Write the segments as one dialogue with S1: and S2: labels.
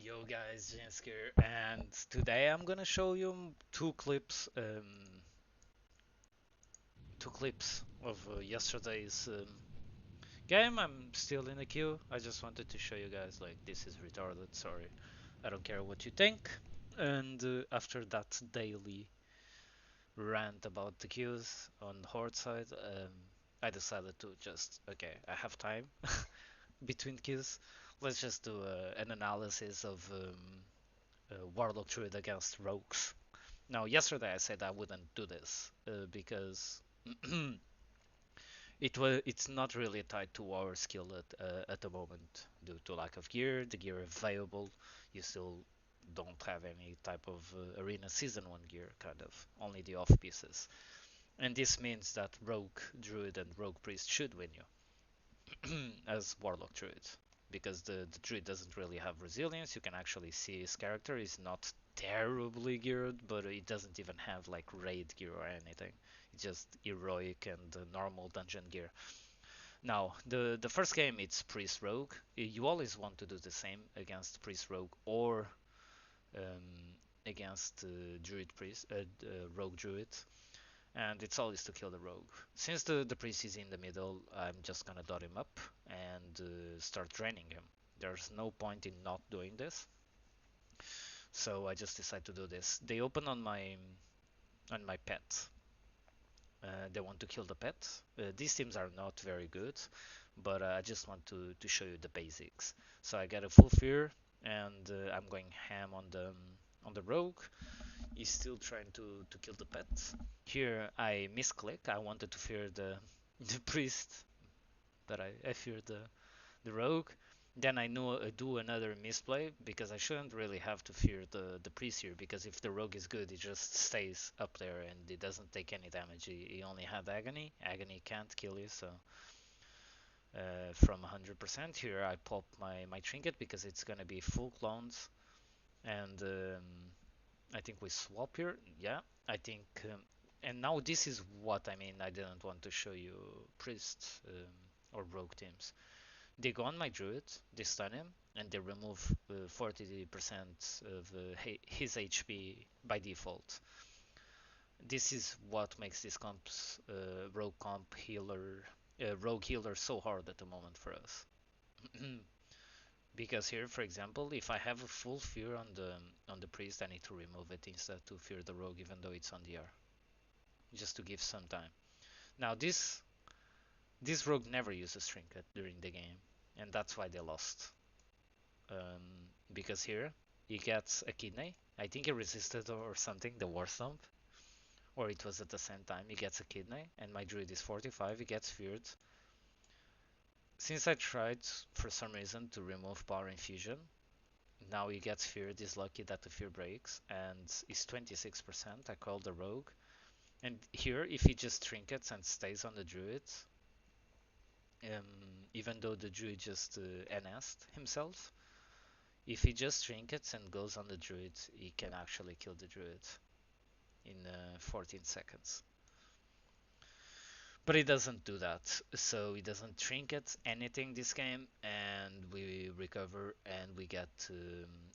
S1: Yo guys, Jens here, and today I'm gonna show you two clips of yesterday's game. I'm still in the queue. I just wanted to show you guys like this is retarded. Sorry, I don't care what you think. And after that daily rant about the queues on Horde side, I decided to just okay, I have time between queues. Let's just do an analysis of Warlock Druid against Rogues. Now, yesterday I said I wouldn't do this because it's not really tied to our skill at the moment due to lack of gear. The gear available, you still don't have any type of arena season one gear, kind of only the off pieces, and this means that Rogue Druid and Rogue Priest should win you as Warlock Druid because the Druid doesn't really have resilience. You can actually see his character is not terribly geared, but it doesn't even have like raid gear or anything. It's just heroic and normal dungeon gear. Now, the first game it's Priest Rogue. You always want to do the same against Priest Rogue or against Druid Priest, Rogue Druid, and it's always to kill the rogue. Since the priest is in the middle, I'm just gonna dot him up and start draining him. There's no point in not doing this, so I just decide to do this. They open on my pet. They want to kill the pet. These teams are not very good, but I just want to show you the basics. So I get a full fear, and I'm going ham on the rogue. He's still trying to kill the pet. Here I misclick. I wanted to fear the priest, but I feared the rogue. Then I knew I do another misplay because I shouldn't really have to fear the priest here because if the rogue is good, he just stays up there and he doesn't take any damage. He only had agony. Agony can't kill you, so from 100% here I pop my trinket because it's gonna be full clones and I think we swap here. Yeah, I think. And now this is what I mean. I didn't want to show you priest or rogue teams. They go on my druid, they stun him, and they remove 40% of his HP by default. This is what makes this comp's rogue healer so hard at the moment for us. Because here, for example, if I have a full fear on the priest, I need to remove it instead to fear the rogue, even though it's on the R, just to give some time. Now this rogue never uses trinket during the game, and that's why they lost. Because here he gets a kidney. I think he resisted or something the war stomp, or it was at the same time. He gets a kidney, and my druid is 45. He gets feared. Since I tried for some reason to remove power infusion, now he gets feared. He's lucky that the fear breaks, and he's 26%. I call the rogue, and here if he just trinkets and stays on the druid, even though the druid just NS'd himself, if he just trinkets and goes on the druid, he can actually kill the druid in 14 seconds. But he doesn't do that, so he doesn't trinket anything this game, and we recover and we get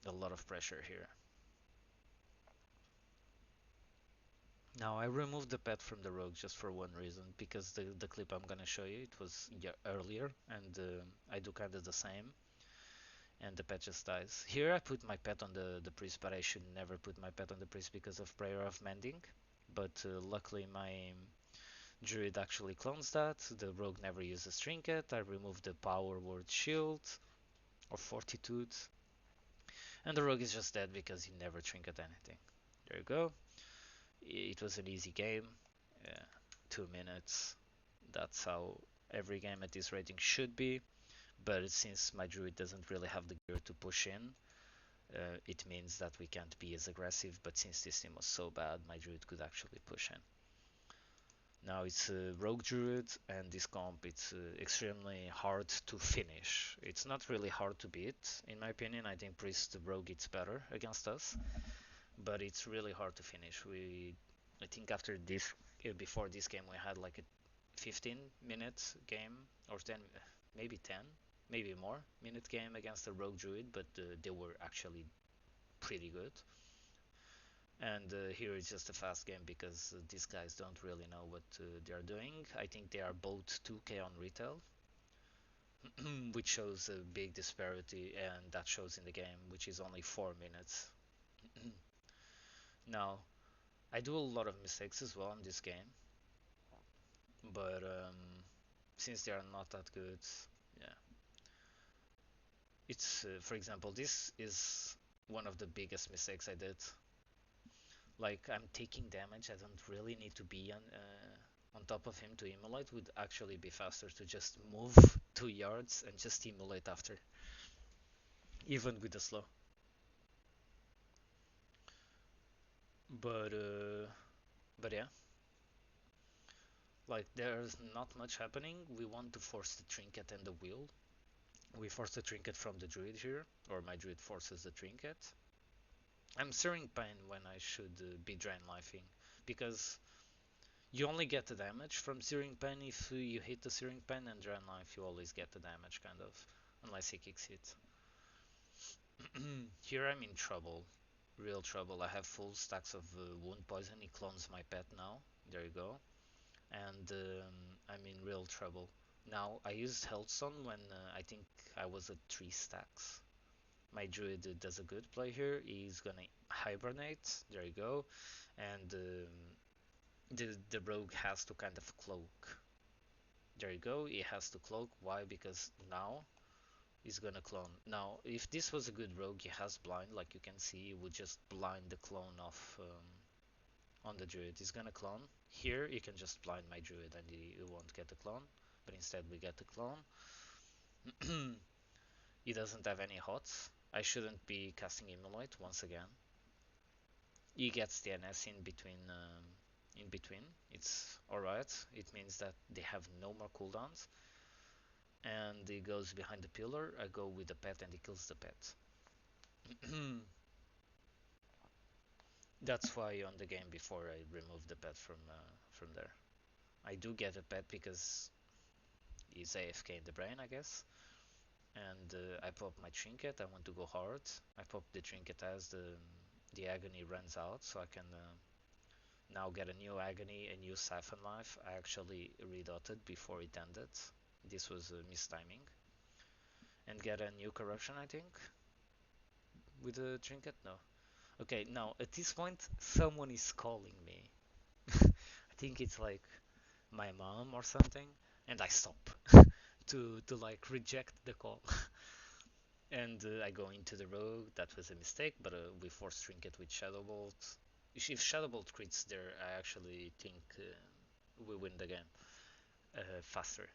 S1: a lot of pressure here. Now I removed the pet from the rogue just for one reason, because the clip I'm gonna show you, it was earlier, and I do kind of the same, and the pet just dies. Here I put my pet on the priest, but I should never put my pet on the priest because of Prayer of Mending. But luckily my druid actually clones that. The rogue never uses trinket. I remove the power word shield or fortitude, and the rogue is just dead because he never trinket anything. There you go. It was an easy game. 2 minutes. That's how every game at this rating should be. But since my druid doesn't really have the gear to push in, it means that we can't be as aggressive. But since this team was so bad, my druid could actually push in. Now it's a rogue druid, and this comp it's extremely hard to finish. It's not really hard to beat, in my opinion. I think priest rogue it's better against us, but it's really hard to finish. I think after this, before this game, we had like a 15 minutes game or 10, maybe 10 maybe more minute game against a rogue druid, but they were actually pretty good. And here it's just a fast game because these guys don't really know what they are doing. I think they are both 2k on retail, which shows a big disparity, and that shows in the game, which is only 4 minutes. Now, I do a lot of mistakes as well in this game, but since they are not that good, yeah. It's, for example, this is one of the biggest mistakes I did. Like, I'm taking damage, I don't really need to be on top of him to immolate. Would actually be faster to just move 2 yards and just immolate after, even with the slow. But yeah, like there's not much happening. We want to force the trinket and the wheel. We force the trinket from the druid here, or my druid forces the trinket. I'm Searing Pain when I should be drain lifing, because you only get the damage from Searing Pain if you hit the Searing Pain, and drain life you always get the damage, kind of, unless he kicks it. Here I'm in trouble, real trouble. I have full stacks of wound poison. He clones my pet now. There you go. And I'm in real trouble. Now I used Healthstone when I think I was at 3 stacks. My druid does a good play here. He's gonna hibernate. There you go. And the rogue has to kind of cloak. There you go. He has to cloak. Why? Because now he's gonna clone. Now, if this was a good rogue, he has blind. Like you can see, he would just blind the clone off on the druid. He's gonna clone. Here, you can just blind my druid and he won't get the clone. But instead, we get the clone. He doesn't have any hots. I shouldn't be casting Immolate once again. He gets the NS in between. It's alright. It means that they have no more cooldowns. And he goes behind the pillar. I go with the pet and he kills the pet. That's why on the game before I removed the pet from there. I do get a pet because he's AFK in the brain, I guess. And I pop my trinket. I want to go hard. I pop the trinket as the agony runs out, so I can now get a new agony, a new siphon life. I actually redotted before it ended. This was a mistiming. And get a new corruption, I think, with the trinket. No. Okay, now at this point, someone is calling me. I think it's like my mom or something, and I stop to like reject the call. And I go into the rogue. That was a mistake, but we force trinket with Shadowbolt. If Shadowbolt crits there, I actually think we win the game faster.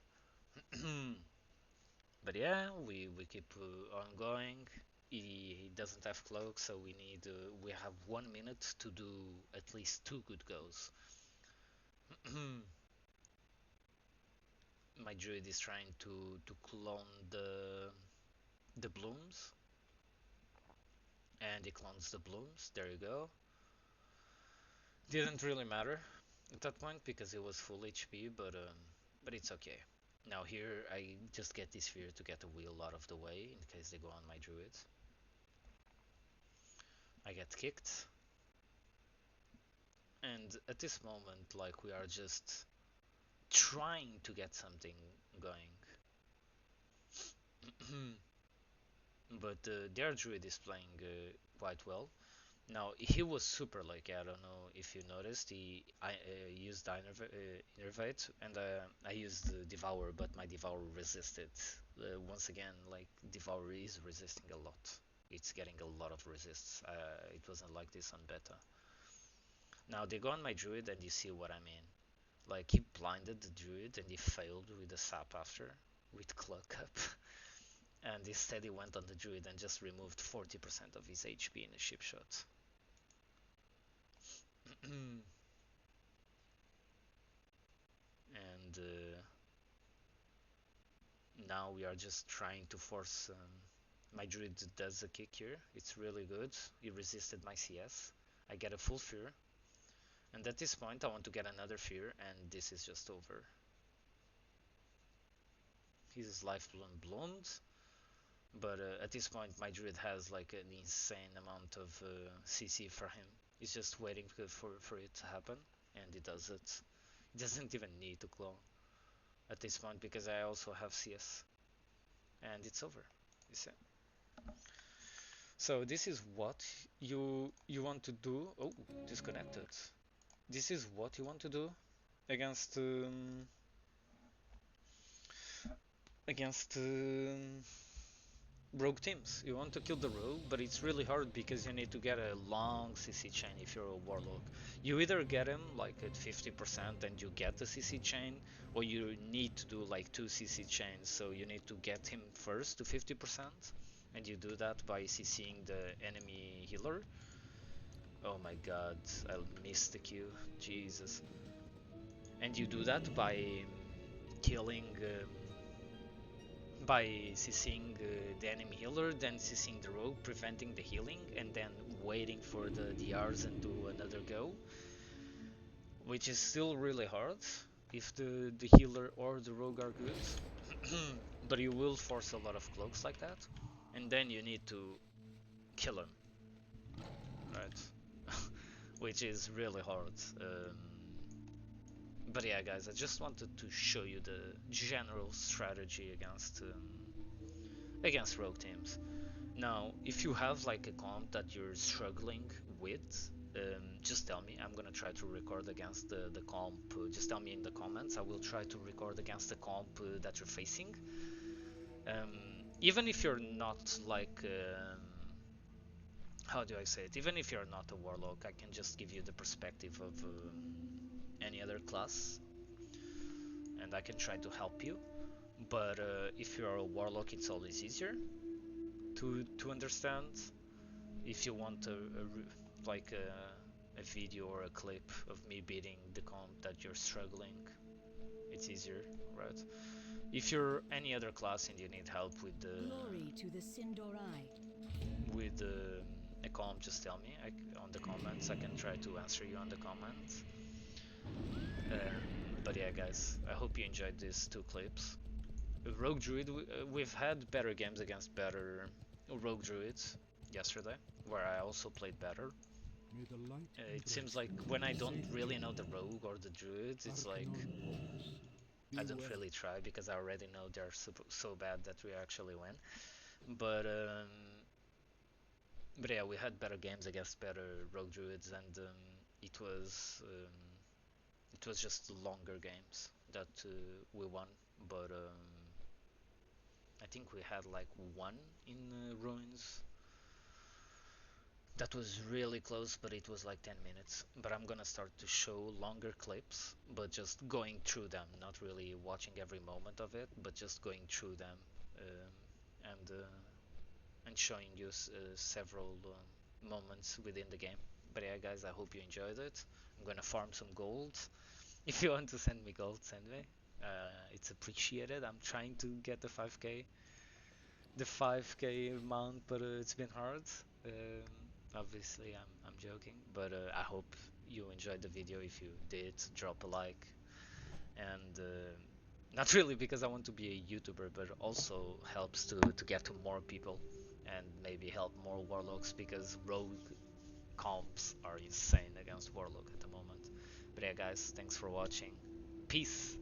S1: But yeah, we keep on going. He doesn't have cloak, so we have 1 minute to do at least 2 good goes. My druid is trying to clone the blooms, and he clones the blooms. There you go. Didn't really matter at that point because it was full HP, but it's okay. Now here I just get this fear to get the wheel out of the way in case they go on my druid. I get kicked, and at this moment, like, we are just trying to get something going. But their druid is playing quite well. Now he was super lucky. I don't know if you noticed. I used Innervate and I used Devour, but my Devour resisted. Once again, like, Devour is resisting a lot. It's getting a lot of resists. It wasn't like this on beta. Now they go on my druid and you see what I mean. Like, he blinded the druid and he failed with the sap after, with Cloak up. And instead he went on the druid and just removed 40% of his HP in a ship shot. And now we are just trying to force. My druid does a kick here. It's really good. He resisted my CS. I get a full fear. And at this point I want to get another fear, and this is just over. His life bloom bloomed. But at this point, my druid has like an insane amount of CC for him. He's just waiting for it to happen, and he does it. He doesn't even need to claw at this point because I also have CS, and it's over. You see? So this is what you want to do. Oh, disconnected. This is what you want to do against against rogue teams. You want to kill the rogue, but it's really hard because you need to get a long CC chain if you're a warlock. You either get him like at 50% and you get the CC chain, or you need to do like 2 CC chains, so you need to get him first to 50%, and you do that by CCing the enemy healer. Oh my god, I missed the Q, Jesus. And you do that by killing by CCing the enemy healer, then CCing the rogue, preventing the healing, and then waiting for the DRs and do another go, which is still really hard if the healer or the rogue are good. But you will force a lot of cloaks like that, and then you need to kill him, right? Which is really hard. But yeah, guys, I just wanted to show you the general strategy against rogue teams. Now, if you have like a comp that you're struggling with, just tell me. I'm gonna try to record against the comp. Just tell me in the comments. I will try to record against the comp that you're facing. Um, Even if you're not like, how do I say it? Even if you're not a warlock, I can just give you the perspective of any other class, and I can try to help you. But if you're a warlock, it's always easier to understand. If you want like a video or a clip of me beating the comp that you're struggling, it's easier, right? If you're any other class and you need help with the
S2: Glory to the Sindorai.
S1: with a comp, just tell me on the comments. I can try to answer you on the comments. But yeah, guys, I hope you enjoyed these 2 clips. Rogue Druid, we've had better games against better Rogue Druids yesterday, where I also played better. It seems like when I don't really know the Rogue or the Druids, it's like I don't really try because I already know they're so bad that we actually win. But but yeah, we had better games against better Rogue Druids, and it was just longer games that we won. But I think we had like one in Ruins that was really close, but it was like 10 minutes. But I'm gonna start to show longer clips, but just going through them, not really watching every moment of it, but just going through them and showing you several moments within the game. But yeah, guys, I hope you enjoyed it. I'm gonna farm some gold. If you want to send me gold, send me. It's appreciated. I'm trying to get the 5k amount, but it's been hard. Obviously, I'm joking, but I hope you enjoyed the video. If you did, drop a like, and not really because I want to be a YouTuber, but also helps to get to more people and maybe help more warlocks because rogue comps are insane against warlock at the moment. But yeah, guys, thanks for watching. Peace.